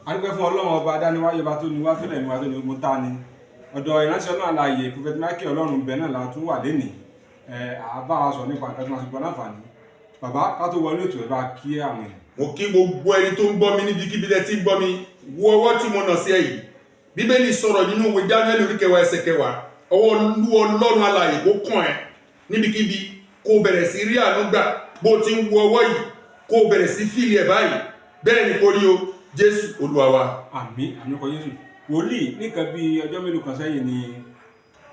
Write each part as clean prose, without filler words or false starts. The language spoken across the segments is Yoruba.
adúpẹ́ fún Ọlọ́run ọba dáníwáyé ọba tó ní wá fẹ́lẹ̀ ní wá tó ní ogun tá ni ọ̀dọ̀ ìránṣẹ́ náà láàyè Prophet Michael Olorunbe náà la tún wà lénìí àbá wa sọ nípa nǹkan tó máa ti gbọ́ láǹfààní bàbá ká tó wọlé ètò ẹ̀ bá kí àwọn èèyàn. Mo kí gbogbo ẹni tó ń gbọ́ mi níbikíbi tẹ́ ti ń gbọ́ mi wo ọwọ́ tí mo nà sí ẹ yìí. Bíbélì sọ̀rọ̀ nínú ìwé Daniel orí 10 ẹsẹ̀ 10 ọwọ́ Ọlọ́run alààyè kó kàn ẹ́ níbikíbi kó bẹ̀rẹ̀ sí rí àánú gbà bó ti ń wo ọwọ́ yìí kó bẹ̀rẹ̀ sí fìlì ẹ̀ báyìí bẹ́ẹ̀ ni kò rí o Jésù Olúwa wa. Àmín àmín kọ Jésù. Wòlíì nìkan bí ọjọ́ mélòó kan sẹ́yìn ni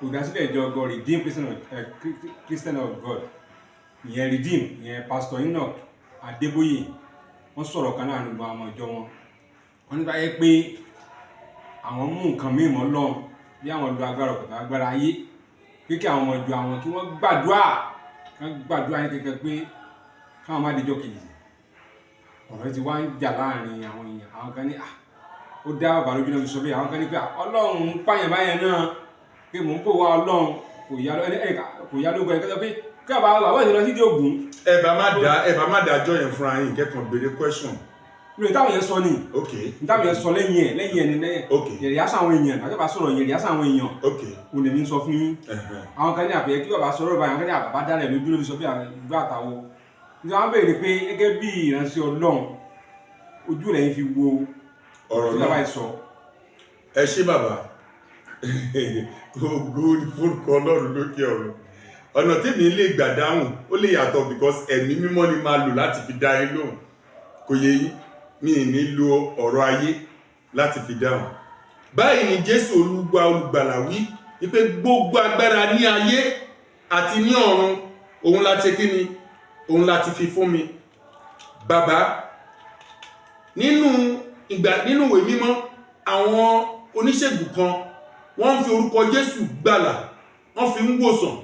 olùdásílẹ̀ ìjọ God Redeemed Christian of God ìyẹn Redeem ìyẹn Pastor Adeboye wọ́n sọ̀rọ̀ kan náà nígbà àwọn ìjọ wọn wọ́n nípa yẹ pé àwọn mú nǹkan mímọ́ lọ́n bí àwọn lo agbára ọ̀pọ̀ta agbára ayé pé kí àwọn ọmọ ìjọ àwọn kí wọ́n gbàdúrà ní kẹ̀kẹ́ pé káwọn má dijọ́ kejì ọ̀rọ̀ ti wá ń jà láàrin àwọn èèyàn àwọn kan ní ó dá bàbá lójú náà fi sọ pé àwọn kan ní pé Ọlọ́run ń pààyàn báyẹn náà pé mò ń bò wá Ọlọ́run kò yá lógo ẹ̀ kẹ́kẹ́ pé kí bàbá ìṣẹ̀lẹ̀ sí di ògùn. ẹ bá má dájọ́ yẹn fúnra yín kẹ́kàn béèrè question. lóyún táwọn yẹn sọ ni. ok táwọn yẹn sọ lẹ́yìn ẹ̀ ní lẹ́yìn. ok yẹ̀rìyà sáwọn èèyàn àti bàbá sọ̀rọ̀ yẹ̀rìyà sáwọn èèyàn. ok mo lè ní sọ fún yín. àwọn kan ní àpẹẹrẹ kí bàbá sọ̀rọ̀ báyìí àwọn kan ní àbàbá dálẹ̀ lójú ló fi sọ pé àgbà àtàwọ̀. nígbà wọn béèrè pé gẹ́gẹ́ bí ìránṣẹ́ Ọlọ́run ojú lẹ́yìn fi wo ọ̀rọ̀ náà ẹ ṣé bàbá ògo ni forúkọ Ọlọ́run lókè ọ̀run ọ̀nà tí mi lè gbà dáhùn ó lè yàtọ̀ because ẹ̀mí mímọ́ ni máa lò láti fi dá yín lóhùn kò yé yín mi ní lo ọ̀rọ̀ ayé láti fi dáhùn. Báyìí ni Jésù olùgbàlà wí wípé gbogbo agbára ní ayé àti ní ọ̀run òun láti kí ni òun láti fi fún mi. Bàbá nínú ìwé mímọ́ àwọn oníṣègùn kan wọ́n ń fi orúkọ Jésù gbàlà wọ́n fi ń wòsàn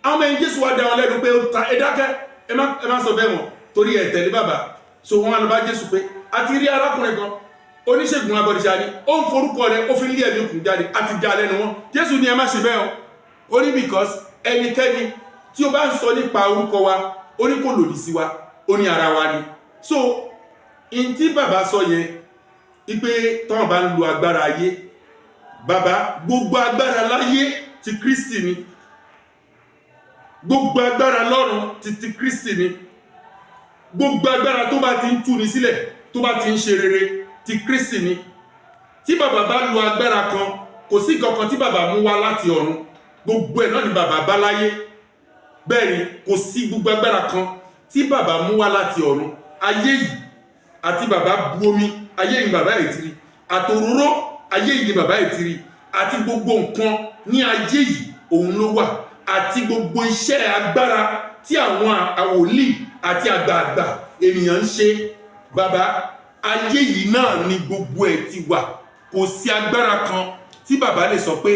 àwọn ẹni Jésù wá dá wọn lẹ́nu pé ẹ dákẹ́ ẹ má sọ bẹ́ẹ̀ mọ́ torí ẹ tẹ̀lé bàbá so wọ́n lọ bá Jésù pé a ti rí arákùnrin kan oníṣègùn abọ̀dìṣà ni ó ń forúkọ rẹ̀ ó fi lé ẹ̀mí òkùnkùn jáde a ti já lẹ́nu wọn Jésù ní ẹ má ṣe bẹ́ẹ̀ o ó ní because ẹnikẹ́ni tí ó bá ń sọ nípa orúkọ wa ó ní kò lòdì sí wa ó ní ara wa ni so in tí bàbá sọ yẹn wípé tọ́wọ́n bá ń lo agbára ayé bàbá gbogbo agbára láyé ti Kristi ni gbogbo agbára lọ́run ti Kristi ni gbogbo agbára tó bá ti ń túni sílẹ̀ tó bá ti ń ṣe rere ti Kristi ni tí bàbá bá lo agbára kan kò sí kankan tí bàbá mú wá láti ọ̀run gbogbo ẹ̀ náà ni bàbá bá láyé bẹ́ẹ̀ ni kò sí gbogbo agbára kan tí bàbá mú wá láti ọ̀run ayé yìí àti bàbá bu omi ayé yìí bàbá yìí tiri àtòróró ayé yìí bàbá yìí tiri àti gbogbo nǹkan ní ayé yìí òun ló wà àti gbogbo iṣẹ́ agbára tí àwọn àwòlí àti àgbààgbà ènìyàn ń ṣe bàbá ayé yìí náà ni gbogbo ẹ̀ ti wà kò sí agbára kan tí bàbá lè sọ pé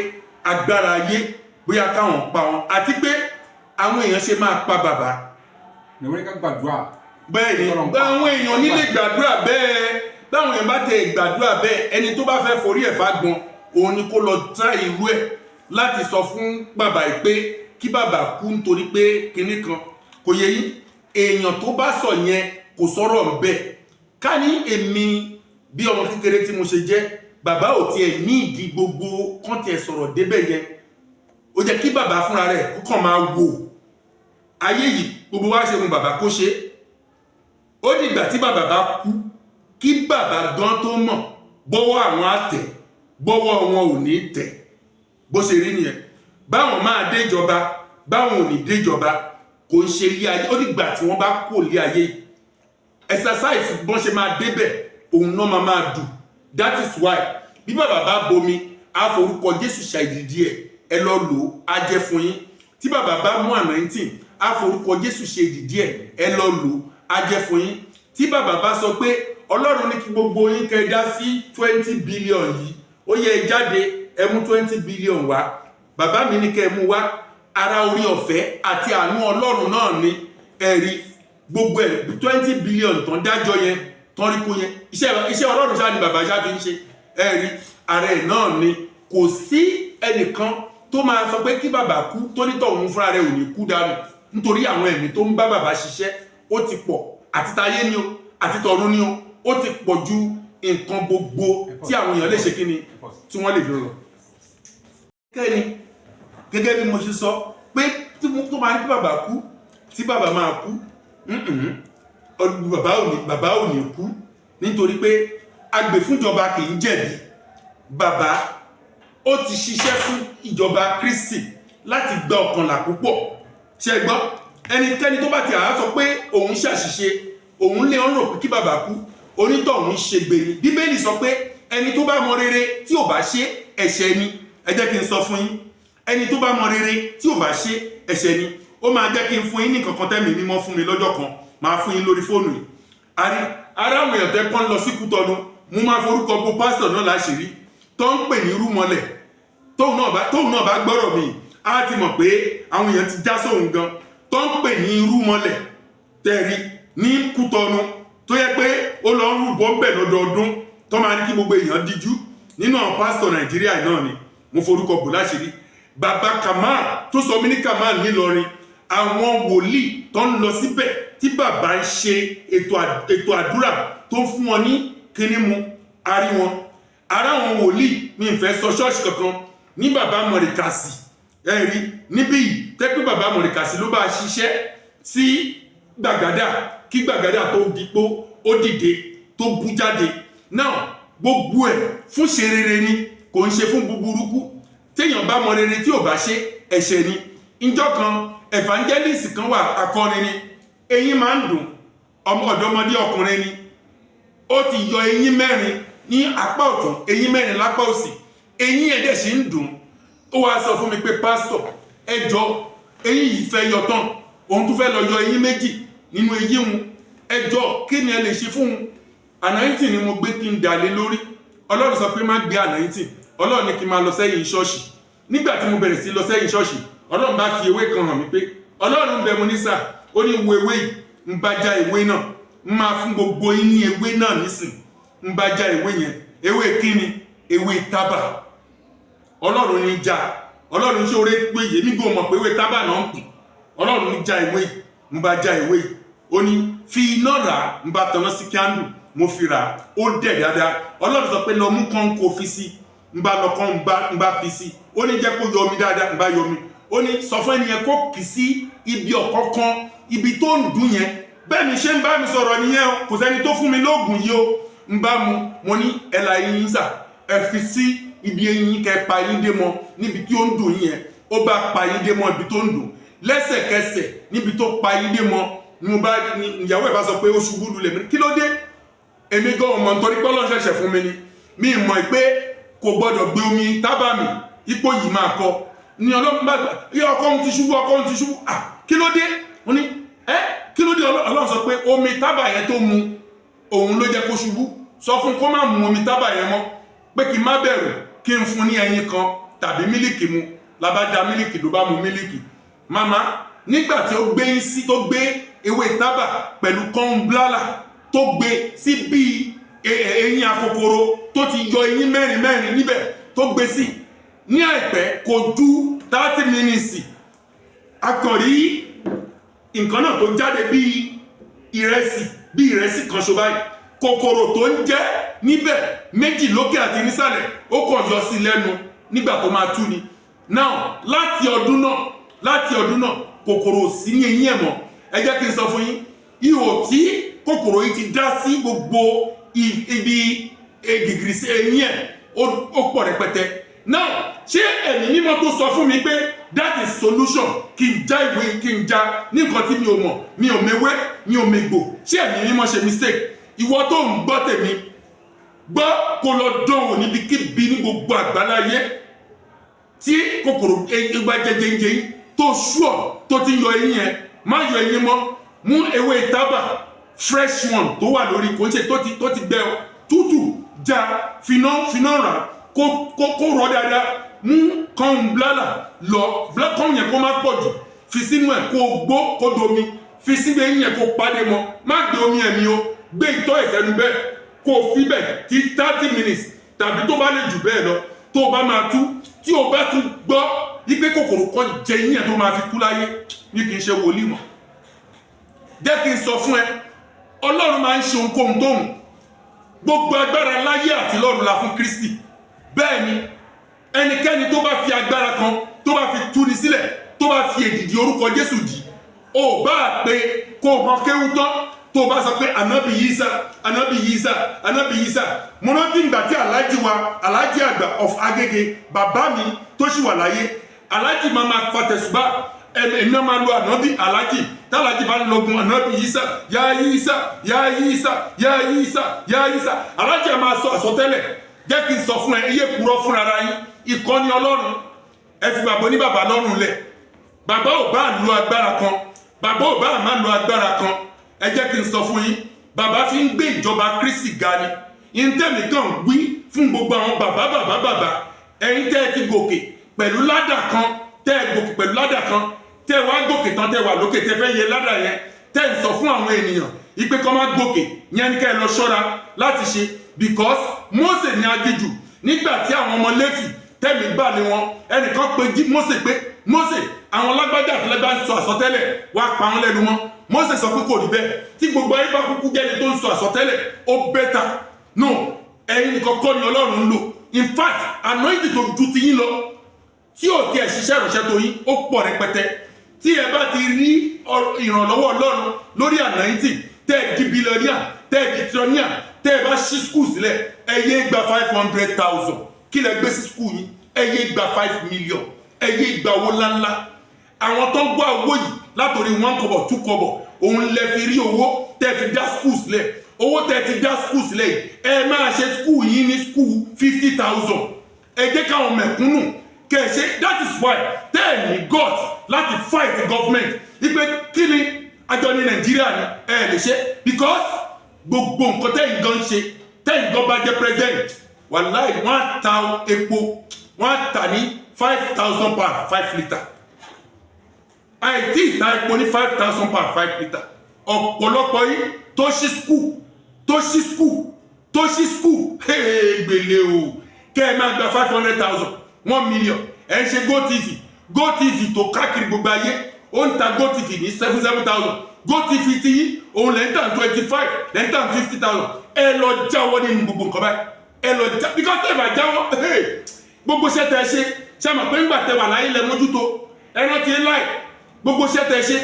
agbára ayé bóyá káwọn pa wọn àti pé àwọn èèyàn ṣe máa pa bàbá. ìwé ká gbàdúrà. bẹ́ẹ̀ ni àwọn èèyàn nílé gbàdúrà bẹ́ẹ̀ báwọn èèyàn bá tẹ gbàdúrà bẹ́ẹ̀ ẹni tó bá fẹ́ forí ẹ̀ fagbọn òun ni kó lọ tra irú ẹ̀ láti sọ fún bàbá yìí pé kí bàbá kú nítorí pé kinní kan kò yẹ yín èèyàn tó bá sọ yẹn kò sọ̀rọ̀ ń bẹ̀ ká ní èmi bí ọmọ kékeré tí mo ṣe jẹ́ bàbá ò tiẹ̀ ní ìdí gbogbo kán tiẹ̀ sọ̀rọ̀ débẹ̀ yẹn ó jẹ́ kí bàbá fúnra rẹ̀ kó kàn máa wò ayé yìí gbogbo wá ṣe mú bàbá kó ṣe ó dìgbà tí bàbá bá kú kí bàbá gan tó mọ̀ bọ́wọ́ àwọn àtẹ̀ bọ́wọ́ wọn ò ní tẹ̀ bó ṣe rí nìyẹn báwọn máa déjọba báwọn ò ní déjọba kò ń ṣe ilé ayé ó dìgbà tí wọ́n bá kó ilé ayé exercise bọ́n ṣe máa débẹ̀ òun náà máa dù that is why bí bàbá bá bomi á forúkọ Jésù ṣàìdìdí ẹ lọ lò á jẹ́ fún yín tí bàbá bá mú anointing á forúkọ Jésù ṣe ìdìdí ẹ lọ lò á jẹ́ fún yín tí bàbá bá sọ pé Ọlọ́run ní kí gbogbo yín kẹ́ dá sí 20 billion yìí ó yẹ jáde ẹ mú 20 billion wá bàbá mi ní kẹ́ mú wá ara orí ọ̀fẹ́ àti àánú Ọlọ́run náà ní ẹ̀rí gbogbo ẹ̀ 20 billion tán dájọ́ yẹn tán rí kó yẹn iṣẹ́ Ọlọ́run ṣáà ni bàbá ṣáà fi ń ṣe ẹ̀rí ara ẹ̀ náà ni kò sí ẹnìkan tó máa sọ pé kí bàbá kú tó nítọ̀ òun fúnra rẹ̀ ò ní kú dànù nítorí àwọn ẹ̀mí tó ń bá bàbá ṣiṣẹ́ ó ti pọ̀ àti tayé ni o àti tọ̀run ni o ó ti pọ̀ ju nǹkan gbogbo tí àwọn èèyàn lè ṣe kí ni tí wọ́n lè lò. kẹ́ni gẹ́gẹ́ bí mo ṣe sọ pé tó máa ní kí bàbá kú tí bàbá máa kú bàbá ò ní kú nítorí pé agbèfúnjọba kì í jẹ̀bi. bàbá ó ti ṣiṣẹ́ fún ìjọba Kristi láti gba ọ̀kànlá púpọ̀. ṣe gbọ́ ẹnikẹ́ni tó bá ti àá sọ pé òun ṣàṣìṣe òun lè ń rò pé kí bàbá kú onítọ̀hún ṣègbè ni. bíbélì sọ pé ẹni tó bá mọ rere tí ò bá ṣe ẹ̀ṣẹ̀ ni. ẹ jẹ́ kí n sọ fún yín ẹni tó bá mọ rere tí ò bá ṣe ẹ̀ṣẹ̀ ni. ó máa jẹ́ kí n fún yín ní kankan tẹ́mi mímọ́ fún mi lọ́jọ́ kan máa fún yín lórí fóònù yìí. ara àwọn èèyàn tẹ́ kán lọ sí Kútọ́nù mo máa forúkọ bo pásítọ̀ náà láṣìírí tó ń pè ní rúmọlẹ̀ tóun náà bá gbọ́rọ̀ mi á ti mọ̀ pé àwọn èèyàn ti já sóhun gan tó ń pè ní rúmọlẹ̀ tẹ̀rí ní Kútọ́nù tó yẹ pé ó lọ ń rúbọ ń bẹ̀ lọ́dọọdún tó máa ní kí gbogbo èèyàn díjú nínú àwọn pásítọ̀ Nàìjíríà náà ni mo forúkọ bò láṣìírí. bàbá Kamal tó sọ mí ní Kamal nílọrin àwọn wòlíì tó ń lọ síbẹ̀ tí bàbá ń ṣe ètò àdúrà tó ń fún wọn ní kíní mu arí wọn ara àwọn wòlíì mi ń fẹ́ sọ ṣọ́ọ̀ṣì kankan ní bàbá Mọ̀rìkàsì ẹ̀rí níbí yìí tẹ́pẹ́ bàbá Mọ̀rìkàsì ló bá ṣiṣẹ́ sí Gbàgádà kí Gbàgádà tó dipò ó dìde tó bú jáde náà gbogbo ẹ̀ fún ṣe rere ni kò ń ṣe fún buburúkú téèyàn bá mọ rere tí ò bá ṣe ẹ̀ṣẹ̀ ni. ìjọ kan evangelist kan wà akọrin ni eyín máa ń dùn ọ̀dọ́mọdé ọkùnrin ni ó ti yọ eyín mẹ́rin ní apá ọ̀tún eyín mẹ́rin lápá òsì eyín ẹ̀dẹ̀ sì ń dùn. ó wá sọ fún mi pé pásítọ̀ ẹ jọ̀ọ́ eyín yìí fẹ́ yọ tán òun tún fẹ́ lọ yọ eyín méjì nínú eyín òun ẹ jọ̀ọ́ kí ni ẹ lè ṣe fún un. anointing ni mo gbé kí n dà lé lórí. Ọlọ́run sọ pé má gbé anointing Ọlọ́run ní kí n máa lọ sẹ́yìn ṣọ́ọ̀ṣì. nígbà tí mo bẹ̀rẹ̀ sí lọ sẹ́yìn ṣọ́ọ̀ṣì Ọlọ́run bá fi ewé kan hàn mí pé Ọlọ́run ń bẹ mo ní sà ó ní wo ewé yìí ń bá já ewé náà ń máa fún gbogbo yín ní ewé náà nísìn ń bá já ewé yẹn ewé kíni ewé tábà. Ọlọ́run ní já Ọlọ́run ṣe oore pé yèmí gbọ́ mọ̀ pé ewé tábà náà ń pè Ọlọ́run ní já ewé yìí ń bá já ewé yìí ó ní fi iná rà ń bá tanná sí kíándù mo fi rà ó dẹ̀ dáadáa. Ọlọ́run sọ pé lọ mú kán kó fi sí ń bá lọ kán ń bá fi sí ó ní jẹ́ kó yọ mi dáadáa ń bá yọ mi ó ní sọ fún ẹnìyẹn kó kì sí ibi ọ̀kọ̀ọ̀kan ibi tó ń dùn yẹn bẹ́ẹ̀ ni ṣé ń bá mi sọ̀rọ̀ nìyẹn o kò sẹ́ni tó fún mi lóògùn yìí o ń bá mu mo ní ẹ̀là yín sà ẹ fi sí ibi eyín kẹ pa yín dé mọ níbi tí ó ń dùn yẹn ó bá pa yín dé mọ ibi tó ń dùn lẹ́sẹ̀kẹsẹ̀ níbi tó pa yín dé mọ ni mo bá ìyàwó ẹ̀ bá sọ pé ó ṣubú lulẹ̀ mi kí ló dé èmi gan ọmọ nítorí pé Ọlọ́run ṣẹ̀ṣẹ̀ fún mi ni mi mọ̀ pé kò gbọ́dọ̀ gbé omi tábà mi ipò yìí máa kọ ní Ọlọ́run bá gbà yí ọkọ ohun ti ṣubú kí ló dé wọ́n ní kí ló dé Ọlọ́run sọ pé omi tábà yẹn tó mu òun ló jẹ́ kó ṣubú sọ fún kó má mu omi tábà yẹn mọ́ pé kí n má bẹ̀rù kí n fún ní ẹyin kan tàbí mílìkì mu la bá da mílìkì ló bá mu mílìkì. màmá nígbà tí ó gbé yín sí tó gbé ewé tábà pẹ̀lú kọ́ńblálà tó gbé sí bíi eyín akokoro tó ti yọ eyín mẹ́rin níbẹ̀ tó gbé sí ní àìpẹ́ kò ju 30 minutes akọ̀rí nǹkan náà tó jáde bí ìrẹsì kan ṣo báyìí kòkòrò tó ń jẹ níbẹ̀ méjì lókè àti nísàlẹ̀ ó kàn yọ sí lẹ́nu nígbà tó máa tú ni. now láti ọdún náà kòkòrò sí ní eyín ẹ̀ mọ́. ẹ jẹ́ kí n sọ fún yín ihò tí kòkòrò yìí ti dá sí gbogbo ibi gìgìrì sí eyín ẹ̀ ó pọ̀ rẹpẹtẹ. now ṣé ẹ̀mí mímọ́ tó sọ fún mi pé that is solution kí n já ìwé kí n já ní nǹkan tí mi ò mọ̀ mi ò mewé mi ò megbò ṣé ẹ̀mí mímọ́ ṣe mistake? ìwọ tó ń gbọ́ tèmi gbọ́ kó lọ dánwò níbikíbi ní gbogbo àgbáláyé tí kòkòrò ìgbà jẹjẹjẹ tó ṣúọ̀ tó ti yọ eyín yẹn má yọ eyín mọ́ mú ewé tábà fresh one tó wà lórí kò ń ṣe tó ti gbẹ tútù já finá rà kó rọ dáadáa mú kọ́hún blálà lọ kọ́hún yẹn kó má pọ̀ jù fi sínú ẹ̀ kó gbó kó domi fi sínú eyín yẹn kó padé mọ́ má gbé omi ẹ̀mí o gbé ìtọ́ ìfẹ́nu bẹ́ẹ̀ kó fi bẹ̀ tí 30 minutes tàbí tó bá lè jù bẹ́ẹ̀ lọ tó bá máa tú tí o bá tún gbọ́ wípé kòkòrò kan jẹ eyín ẹ̀ tó máa fi kú láyé ní kì í ṣe wòlíì mọ́. jẹ́ kí n sọ fún ẹ Ọlọ́run máa ń ṣe ohunkóhun tóhun gbogbo agbára láyé àti lọ́run la fún Kristi. Bẹ́ẹ̀ ni ẹnikẹ́ni tó bá fi agbára kan tó bá fi túni sílẹ̀ tó bá fi èdìdì orúkọ Jésù dì ó bá pé kó hàn kéwú tán tó bá sọ pé ànábì Yísà ànábì Yísà ànábì Yísà. Mo rántí ìgbà tí aláàjì àgbà of Agége bàbá mi tó ṣì wà láyé, aláàjì máa fa tẹ̀sùbá ẹ̀mí náà máa lo ànábì aláàjì tálájì bá lọ́gun ànábì Yísà yá Yísà yá Yísà yá Yísà yá Yísà. aláàjì máa sọ àsọtẹ́lẹ̀. Jẹ́ kí n sọ fún ẹ iye purọ́ fún ara yín ìkọ́ni Ọlọ́run. Ẹ fi bàbá oníbàbá lọ́rùn lẹ̀. Bàbá ò bá lo agbára kan, bàbá ò bá má lo agbára kan. Ẹ jẹ́ kí n sọ fún yín, bàbá fi ń gbé ìjọba Kristi ga ni. Ìntẹ́mi kan wí fún gbogbo àwọn bàbá ẹ̀yin tẹ́ ẹ ti gòkè pẹ̀lú ládà kan, tẹ́ ẹ gòkè pẹ̀lú ládà kan, tẹ́ ẹ wá gòkè tán tẹ́ wà lókè tẹ́ fẹ́ yẹ ládà yẹn, tẹ́ ẹ sọ fún àwọn ènìyàn ìpè kan má gòkè yẹn ní kẹ́ ẹ lọ ṣọ́ra láti ṣe. Because Mósè ní aginjù nígbà tí àwọn ọmọ Léfì tẹ́mi bá ní wọn, ẹnìkan pe Mósè pé Mósè àwọn lágbájá àtìlẹ́gbà ń sọ àsọtẹ́lẹ̀ wá pa wọn lẹ́nu wọn. Mósè sọ pé kò rí bẹ́ẹ̀, tí gbogbo ayé bá kúkú jẹ́ni tó ń sọ àsọtẹ́lẹ̀ ó bẹ́ta. No, ẹ̀yin nìkan kọ́ ni Ọlọ́run ń lò. In fact anointing tó ju ti yín lọ tí ò tiẹ̀ ṣiṣẹ́ ìránṣẹ́ tó yín ó pọ̀ rẹpẹtẹ. Tí ẹ bá ti rí ìrànlọ́wọ́ Ọlọ́run lórí anointing tẹ́ ẹ di billionaire tẹ́ ẹ di trillionaire tẹ́ ẹ bá ṣí skul sílẹ̀ ẹ yé gba 500,000 kí lẹ gbé sí skul yín, ẹ yé gba 5 million, ẹ yé gba owó ńláńlá. Àwọn tó ń gbọ́ owó yìí látòrí 1 kọ́bọ̀ 2 kọ́bọ̀ òun lẹ fi rí owó tẹ́ fi dá skul sílẹ̀. Owó tẹ́ ti dá skul sílẹ̀ ẹ máa ṣe skul yín ní skul 50,000. ẹ jẹ́ káwọn mẹ̀kúnnù kẹ́ ẹ ṣe. That is why tẹ́ ẹ ní God láti fight the government wípé kí ni àjọ ní Nàìjíríà ni ẹ lè ṣe. Because gbogbo nǹkan tẹ́yìn gan ṣe tẹ́yìn gan bá jẹ́ president wàláì wọ́n á ta epo wọ́n á tà ní 5,000 per 5 litre. àìtí ìta epo ní 5,000 per 5 litre. ọ̀pọ̀lọpọ̀ yìí tó ṣí skul gbèlè o kẹ́ ẹ máa gba 500,000 1 million. ẹ ń ṣe GoTV tó káàkiri gbogbo ayé ó ń ta GoTV ní 7,000. GoTV ti yí òun lẹ́ńtà 25 lẹ́ńtà 50,000. ẹ lọ jáwọ́ nínú gbogbo nǹkan báyìí ẹ lọ já because tẹ́ ẹ bá jáwọ́ gbogbo iṣẹ́ tẹ́ ẹ ṣe àmọ̀ pé ńgbà tẹ́ wà láyé lẹ mójútó ẹ rántí láì gbogbo iṣẹ́ tẹ́ ẹ ṣe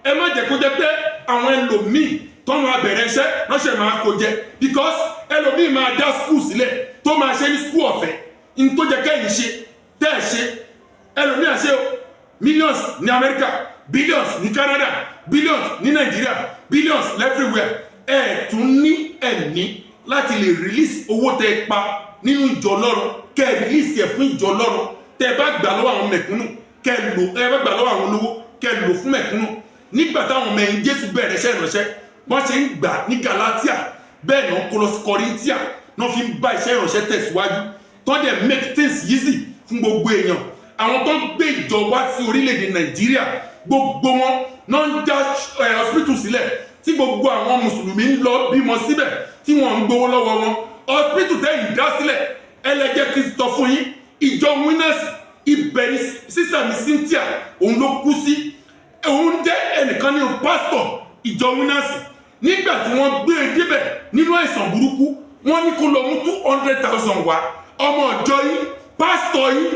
ẹ má jẹ́ kó jẹ́ pé àwọn ẹlòmíì tó máa bẹ̀rẹ̀ iṣẹ́ lọ́sẹ̀ máa kó jẹ because ẹlòmíì máa dá skul sílẹ̀ tó máa ṣe ní skul ọ̀fẹ́ ní tó jẹ́ kẹ́yìn ṣe tẹ́ ẹ ṣe. ẹlòmíì àṣẹ millions ní Amẹ́ríkà, billions ní Canada, billions ní Nàìjíríà, billions everywhere. ẹ tún ní ẹ̀mí láti lè release owó tẹ́ pa nínú ìjọ Ọlọ́run kẹ́ ẹ release ẹ̀ fún ìjọ Ọlọ́run. tẹ́ ẹ bá gbà lọ́wọ́ àwọn mẹ̀kúnnù kẹ́ ẹ lò, ẹ bá gbà lọ́wọ́ àwọn olówó kẹ́ ẹ lò fún mẹ̀kúnnù. Nígbà táwọn ọmọ ẹ̀yìn Jésù bẹ̀rẹ̀ iṣẹ́ ìránṣẹ́ wọ́n ṣe ń gbà ní Galatia bẹ́ẹ̀ náà kó lọ sí Corinthia náà fi ń bá iṣẹ́ ìránṣẹ́ tẹ̀síwájú tó dẹ̀ make things easy fún gbogbo èèyàn. Àwọn tó gbé ìjọ wá sí orílẹ̀-èdè Nàìjíríà gbogbo wọn náà ń dá hospital sílẹ̀ tí gbogbo àwọn mùsùlùmí ń lọ bímọ síbẹ̀ tí wọ́n ń gbowó lọ́wọ́ wọn. Hospital tẹ́yìn dá sílẹ̀ ẹlẹ́jẹ́ kí n sọ fún yín ìjọ winners ibẹ̀ ni sísà mi Cynthia òun ló kú sí. òun jẹ́ ẹnìkan nínú pásítọ̀ ìjọ winners. Nígbà tí wọ́n gbé e débẹ̀ nínú àìsàn burúkú wọ́n ní kó lọ mú 200,000 wá. ọmọ ìjọ yín pásítọ̀ yín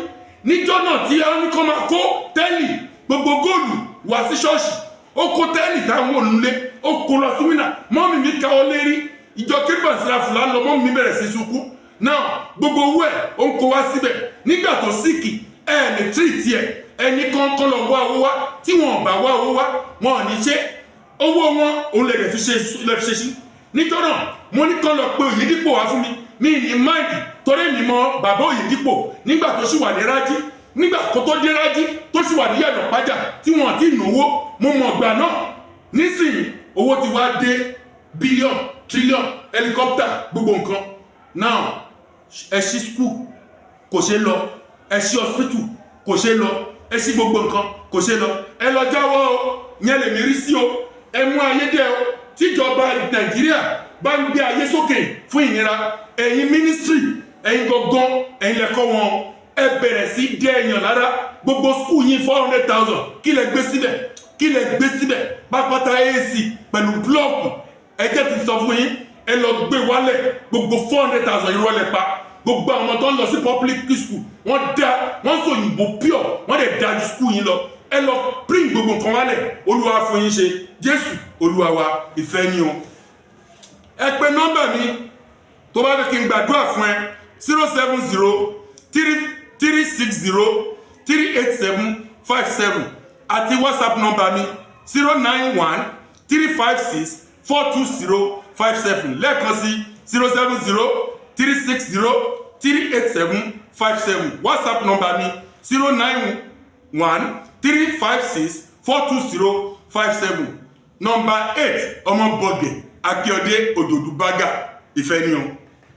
níjọ́ náà tí wọ́n ní kó máa kó tẹ́lì gbogbo góòlù wá sí ṣọ́ọ̀ṣì ó kó tẹ́lì táwọn ònúlé ó kó lọ sí wínà. mọ́mì mi káwọ́ lérí ìjọ kérúbù síráfùlà lọ mọ́mì mi bẹ̀rẹ̀ sí sunkún. náà gbogbo owó ẹ̀ ó ń kó wá síbẹ̀. nígbà tó síkì ẹ̀ lè tírìtì ẹ̀ ẹni kọ́ńkọ́ lọ wá owó wá tí wọn bá wá owó wá wọn ò ní ṣe owó wọn òun lè fi ṣe sí. níjọ́ náà mo ní kán lọ pé Oyèdípò wá fún mi ní máìdì torí mi mọ bàbá Oyèdípò nígbà tó sì wà ní Rájí, nígbà kó tó dé Rájí tó sì wà ní Yànà Pájà tí wọn ti náwó mo mọ̀ gbà náà. nísìnyí owó ti wá dé bílíọ̀n tírílíọ̀n helicopter gbogbo nǹkan. now ẹ ṣí skul kò ṣe lọ, ẹ ṣí hospital kò ṣe lọ, ẹ ṣí gbogbo nǹkan kò ṣe lọ. ẹ lọ jáwọ́ o yẹn lè mí rí sí o. ẹ mú ayé dẹ o tíjọba Nàìjíríà bá ń gbé ayé sókè fún ìnira ẹ̀yin mínísírì ẹ̀yin gangan ẹ̀yin lẹ́kọ́ wọn ẹ bẹ̀rẹ̀ sí dé èèyàn lára. gbogbo skul yín 400,000 kí lẹ gbé síbẹ̀ pápátá AC pẹ̀lú blọọkù. ẹ jẹ́ ti sọ fún yín ẹ lọ gbé wálẹ̀ gbogbo 400,000 irọ́ lẹ pa gbogbo àwọn ọmọ tó ń lọ sí public school wọ́n sòyìnbó pure wọ́n dẹ̀ dájú school yín lọ ẹ lọ bring gbogbo nǹkan wálẹ̀ olúwa fún yín ṣe jésù olúwa wa ìfẹ́ ni o ẹ pè nọ́mbà mi tó bá fẹ́ kí n gbàdúrà fún ẹ 070-360-387-57 àti whatsapp nọ́mbà mi 091-356-42057 lẹ́ẹ̀kan sí 070-360-387-57 whatsapp nọ́mbà mi 091-356-42057 nọ́mbà 8 ọmọ bọ̀gẹ̀ akíọdé òdòdó bágà ìfẹ́ ni o.